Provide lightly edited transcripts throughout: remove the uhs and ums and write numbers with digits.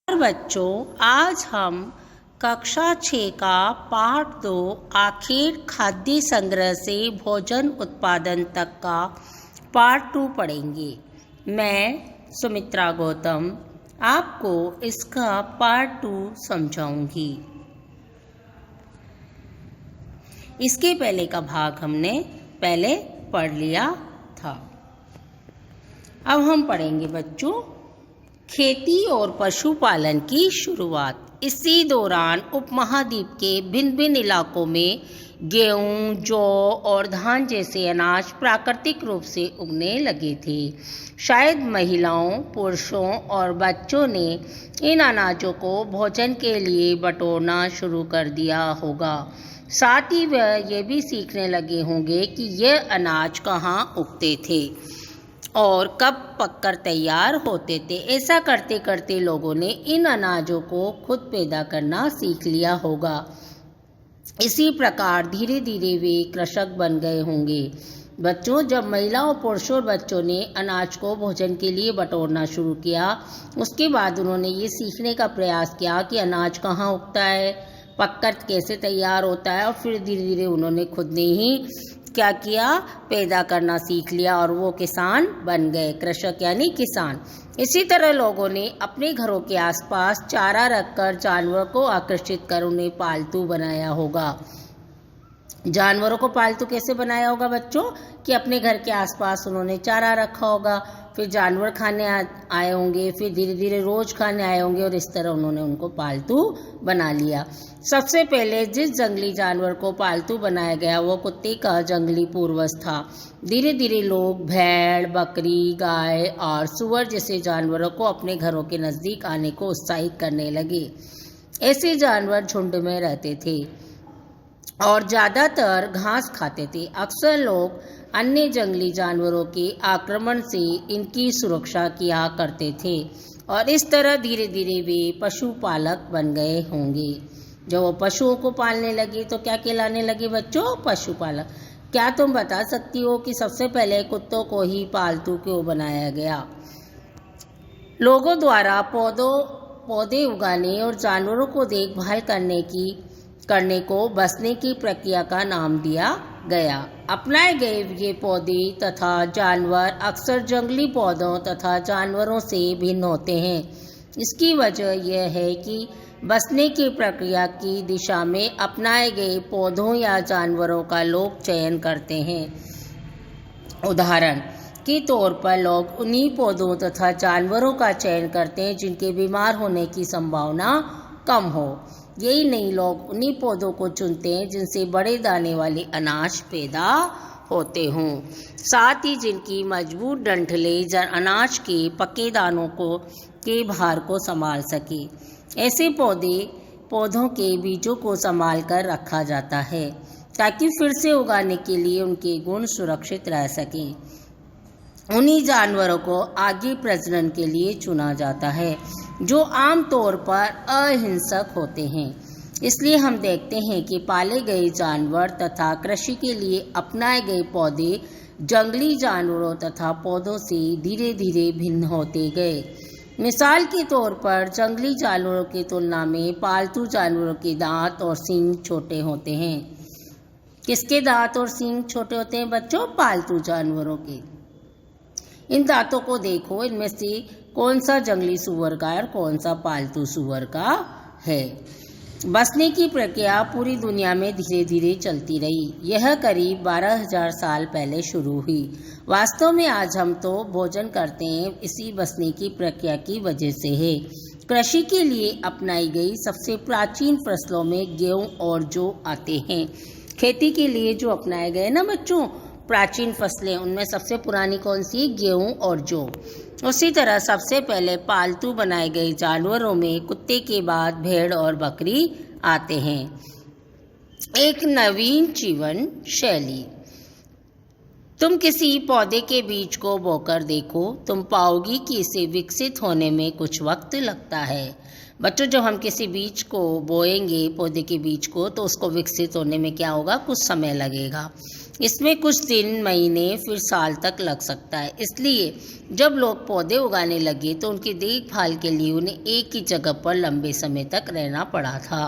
बच्चों, आज हम कक्षा 6 का पाठ 2 आखिर खाद्य संग्रह से भोजन उत्पादन तक का पार्ट 2 पढ़ेंगे। मैं सुमित्रा गौतम आपको इसका पार्ट 2 समझाऊंगी। इसके पहले का भाग हमने पहले पढ़ लिया था। अब हम पढ़ेंगे बच्चों खेती और पशुपालन की शुरुआत। इसी दौरान उपमहाद्वीप के भिन्न भिन्न इलाकों में गेहूं, जौ और धान जैसे अनाज प्राकृतिक रूप से उगने लगे थे। शायद महिलाओं, पुरुषों और बच्चों ने इन अनाजों को भोजन के लिए बटोरना शुरू कर दिया होगा। साथ ही वह ये भी सीखने लगे होंगे कि यह अनाज कहाँ उगते थे और कब पककर तैयार होते थे। ऐसा करते करते लोगों ने इन अनाजों को खुद पैदा करना सीख लिया होगा। इसी प्रकार धीरे धीरे वे कृषक बन गए होंगे। बच्चों, जब महिलाओं, पुरुषों और बच्चों ने अनाज को भोजन के लिए बटोरना शुरू किया, उसके बाद उन्होंने ये सीखने का प्रयास किया कि अनाज कहाँ उगता है, पककर कैसे तैयार होता है, और फिर धीरे धीरे उन्होंने खुद ने ही क्या किया, पैदा करना सीख लिया और वो किसान बन गए, कृषक यानी किसान। इसी तरह लोगों ने अपने घरों के आसपास चारा रखकर जानवरों को आकर्षित कर उन्हें पालतू बनाया होगा। जानवरों को पालतू कैसे बनाया होगा बच्चों, कि अपने घर के आसपास उन्होंने चारा रखा होगा, फिर जानवर खाने आए होंगे, फिर धीरे धीरे रोज खाने आए होंगे और इस तरह उन्होंने उनको पालतू बना लिया। सबसे पहले जिस जंगली जानवर को पालतू बनाया गया वो कुत्ते का जंगली पूर्वज था। धीरे धीरे लोग भेड़, बकरी, गाय और सुअर जैसे जानवरों को अपने घरों के नज़दीक आने को उत्साहित करने लगे। ऐसे जानवर झुंड में रहते थे और ज़्यादातर घास खाते थे। अक्सर लोग अन्य जंगली जानवरों के आक्रमण से इनकी सुरक्षा किया करते थे और इस तरह धीरे धीरे वे पशुपालक बन गए होंगे। जब वो पशुओं को पालने लगे तो क्या कहलाने लगे बच्चों, पशुपालक। क्या तुम बता सकती हो कि सबसे पहले कुत्तों को ही पालतू क्यों बनाया गया? लोगों द्वारा पौधे उगाने और जानवरों को देखभाल करने को बसने की प्रक्रिया का नाम दिया गया। अपनाए गए ये पौधे तथा जानवर अक्सर जंगली पौधों तथा जानवरों से भिन्न होते हैं। इसकी वजह यह है कि बसने की प्रक्रिया की दिशा में अपनाए गए पौधों या जानवरों का लोग चयन करते हैं। उदाहरण के तौर पर लोग उन्हीं पौधों तथा जानवरों का चयन करते हैं जिनके बीमार होने की संभावना कम हो। यही नहीं, लोग उन्हीं पौधों को चुनते हैं जिनसे बड़े दाने वाले अनाज पैदा होते हों, साथ ही जिनकी मजबूत डंठलें अनाज के पके दानों के भार को संभाल सके। ऐसे पौधों के बीजों को संभाल कर रखा जाता है ताकि फिर से उगाने के लिए उनके गुण सुरक्षित रह सकें। उन्हीं जानवरों को आगे प्रजनन के लिए चुना जाता है जो आमतौर पर अहिंसक होते हैं। इसलिए हम देखते हैं कि पाले गए जानवर तथा कृषि के लिए अपनाए गए पौधे जंगली जानवरों तथा पौधों से धीरे धीरे भिन्न होते गए। मिसाल के तौर पर जंगली जानवरों की तुलना में पालतू जानवरों के दांत और सींग छोटे होते हैं। किसके दांत और सींग छोटे होते हैं बच्चों? पालतू जानवरों के। इन दांतों को देखो, इनमें से कौन सा जंगली सूअर का और कौन सा पालतू सूअर का है। बसने की प्रक्रिया पूरी दुनिया में धीरे धीरे चलती रही। यह करीब 12,000 साल पहले शुरू हुई। वास्तव में आज हम तो भोजन करते हैं इसी बसने की प्रक्रिया की वजह से है। कृषि के लिए अपनाई गई सबसे प्राचीन फसलों में गेहूं और जौ आते हैं। खेती के लिए जो अपनाए गए ना बच्चों प्राचीन फसलें, उनमें सबसे पुरानी कौन सी? गेहूं और जौ। उसी तरह सबसे पहले पालतू बनाए गए जानवरों में कुत्ते के बाद भेड़ और बकरी आते हैं। एक नवीन जीवन शैली। तुम किसी पौधे के बीज को बोकर देखो, तुम पाओगी कि इसे विकसित होने में कुछ वक्त लगता है। बच्चों, जब हम किसी बीज को बोएंगे, पौधे के बीज को, तो उसको विकसित होने में क्या होगा? कुछ समय लगेगा। इसमें कुछ दिन, महीने, फिर साल तक लग सकता है। इसलिए जब लोग पौधे उगाने लगे तो उनकी देखभाल के लिए उन्हें एक ही जगह पर लंबे समय तक रहना पड़ा था।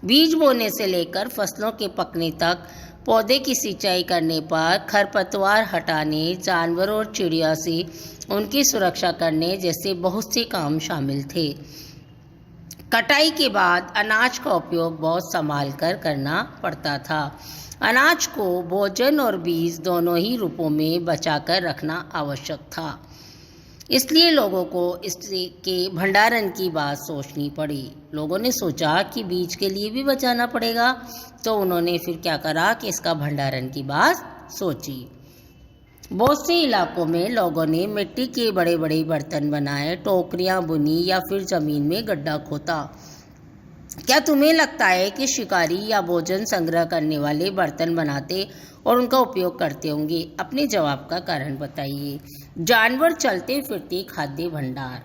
बीज बोने से लेकर फसलों के पकने तक, पौधे की सिंचाई करने पर, खरपतवार हटाने, जानवरों और चिड़िया से उनकी सुरक्षा करने जैसे बहुत से काम शामिल थे। कटाई के बाद अनाज का उपयोग बहुत संभाल कर करना पड़ता था। अनाज को भोजन और बीज दोनों ही रूपों में बचाकर रखना आवश्यक था। इसलिए लोगों को इसके भंडारण की बात सोचनी पड़ी। लोगों ने सोचा कि बीज के लिए भी बचाना पड़ेगा, तो उन्होंने फिर क्या करा कि इसका भंडारण की बात सोची। बहुत से इलाकों में लोगों ने मिट्टी के बड़े बड़े बर्तन बनाए, टोकरियां बुनी या फिर जमीन में गड्ढा खोदा। क्या तुम्हें लगता है कि शिकारी या भोजन संग्रह करने वाले बर्तन बनाते और उनका उपयोग करते होंगे? अपने जवाब का कारण बताइए। जानवर चलते फिरते खाद्य भंडार।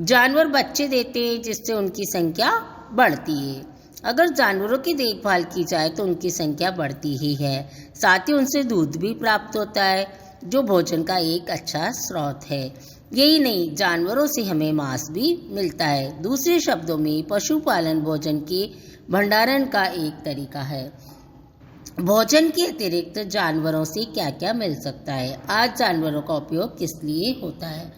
जानवर बच्चे देते हैं जिससे उनकी संख्या बढ़ती है। अगर जानवरों की देखभाल की जाए तो उनकी संख्या बढ़ती ही है। साथ ही उनसे दूध भी प्राप्त होता है जो भोजन का एक अच्छा स्रोत है। यही नहीं, जानवरों से हमें मांस भी मिलता है। दूसरे शब्दों में पशुपालन भोजन के भंडारण का एक तरीका है। भोजन के अतिरिक्त जानवरों से क्या क्या मिल सकता है? आज जानवरों का उपयोग किस लिए होता है?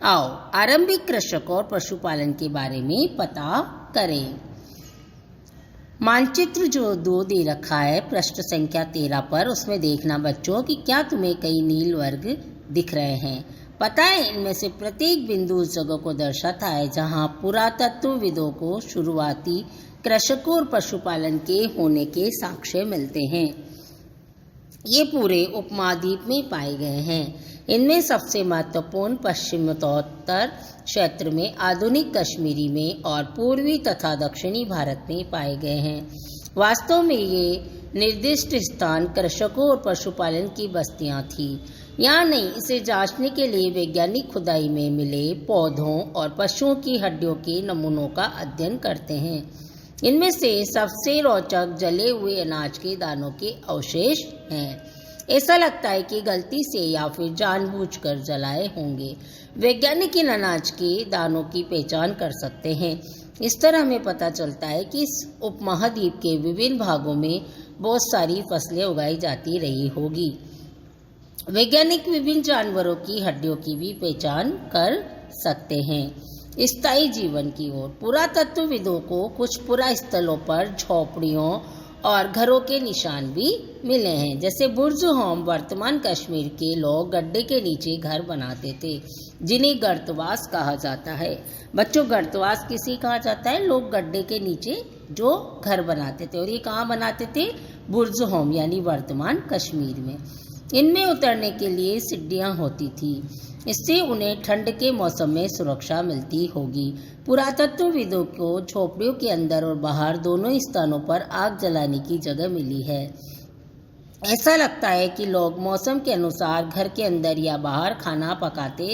आओ आरंभिक कृषकों और पशुपालन के बारे में पता करें। मानचित्र जो 2 दे रखा है पृष्ठ संख्या 13 पर, उसमें देखना बच्चों कि क्या तुम्हें कई नील वर्ग दिख रहे हैं। पता है इनमें से प्रत्येक बिंदु उस जगह को दर्शाता है जहां पुरातत्वविदों को शुरुआती कृषकों और पशुपालन के होने के साक्ष्य मिलते हैं। ये पूरे उपमहाद्वीप में पाए गए हैं। इनमें सबसे महत्वपूर्ण पश्चिमोत्तर क्षेत्र में, आधुनिक कश्मीरी में और पूर्वी तथा दक्षिणी भारत में पाए गए हैं। वास्तव में ये निर्दिष्ट स्थान कृषकों और पशुपालन की बस्तियां थीं। यहाँ नहीं, इसे जांचने के लिए वैज्ञानिक खुदाई में मिले पौधों और पशुओं की हड्डियों के नमूनों का अध्ययन करते हैं। इनमें से सबसे रोचक जले हुए अनाज के दानों के अवशेष हैं। ऐसा लगता है कि गलती से या फिर जानबूझकर जलाए होंगे। वैज्ञानिक इन अनाज के दानों की पहचान कर सकते हैं। इस तरह हमें पता चलता है कि इस उपमहाद्वीप के विभिन्न भागों में बहुत सारी फसलें उगाई जाती रही होगी। वैज्ञानिक विभिन्न जानवरों की हड्डियों की भी पहचान कर सकते हैं। स्थायी जीवन की ओर, पुरातत्वविदों को कुछ पुरास्थलों पर झोपड़ियों और घरों के निशान भी मिले हैं। जैसे बुर्ज होम, वर्तमान कश्मीर के लोग गड्ढे के नीचे घर बनाते थे जिन्हें गर्तवास कहा जाता है। बच्चों, गर्तवास किसे कहा जाता है? लोग गड्ढे के नीचे जो घर बनाते थे, और ये कहाँ बनाते थे? बुर्ज होम यानी वर्तमान कश्मीर में। इनमें उतरने के लिए सीढ़ियां होती थी। इससे उन्हें ठंड के मौसम में सुरक्षा मिलती होगी। पुरातत्वविदों को झोपड़ियों के अंदर और बाहर दोनों स्थानों पर आग जलाने की जगह मिली है। ऐसा लगता है कि लोग मौसम के अनुसार घर के अंदर या बाहर खाना पकाते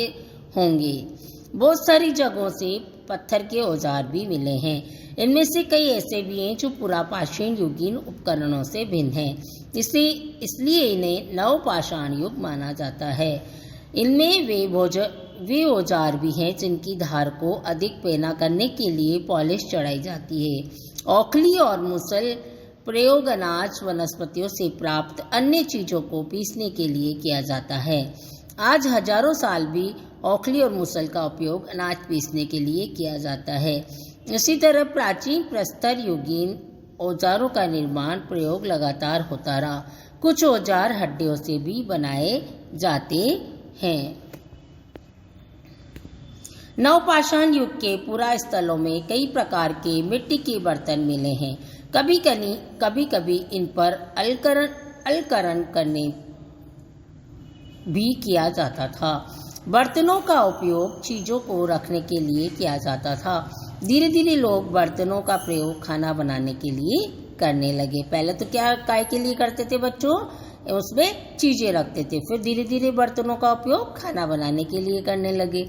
होंगे। बहुत सारी जगहों से पत्थर के औजार भी मिले हैं। इनमें से कई ऐसे भी हैं जो पुरापाषाण युगीन उपकरणों से भिन्न हैं। इसलिए इन्हें नवपाषाण युग माना जाता है। इनमें वे औजार भी हैं जिनकी धार को अधिक पैना करने के लिए पॉलिश चढ़ाई जाती है। औखली और मुसल प्रयोग अनाज वनस्पतियों से प्राप्त अन्य चीजों को पीसने के लिए किया जाता है। आज हजारों साल भी औखली और मुसल का उपयोग अनाज पीसने के लिए किया जाता है। इसी तरह प्राचीन प्रस्तर युगीन औजारों का निर्माण प्रयोग लगातार होता रहा। कुछ औजार हड्डियों से भी बनाए जाते हैं। नवपाषाण युग के पुरास्थलों में कई प्रकार के मिट्टी के बर्तन मिले हैं। कभी कभी इन पर अलकरण करने भी किया जाता था। बर्तनों का उपयोग चीजों को रखने के लिए किया जाता था। धीरे धीरे लोग बर्तनों का प्रयोग खाना बनाने के लिए करने लगे। पहले तो क्या काय के लिए करते थे बच्चों? उसमें चीजें रखते थे। फिर धीरे धीरे बर्तनों का उपयोग खाना बनाने के लिए करने लगे।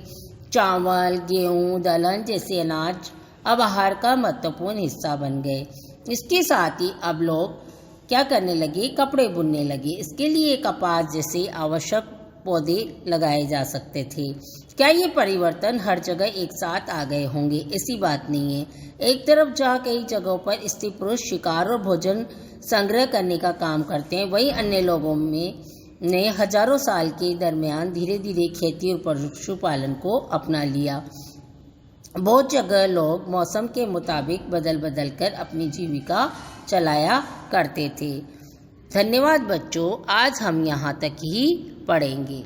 चावल, गेहूं, दलहन जैसे अनाज अब आहार का महत्वपूर्ण हिस्सा बन गए। इसके साथ ही अब लोग क्या करने लगे? कपड़े बुनने लगे। इसके लिए कपास जैसे आवश्यक पौधे लगाए जा सकते थे। क्या ये परिवर्तन हर जगह एक साथ आ गए होंगे? ऐसी बात नहीं है। एक तरफ जहाँ कई जगहों पर स्त्री पुरुष शिकार और भोजन संग्रह करने का काम करते हैं, वहीं अन्य लोगों में ने हजारों साल के दरमियान धीरे धीरे खेती और पशुपालन को अपना लिया। बहुत जगह लोग मौसम के मुताबिक बदल बदल कर अपनी जीविका चलाया करते थे। धन्यवाद बच्चों, आज हम यहाँ तक ही पढ़ेंगे।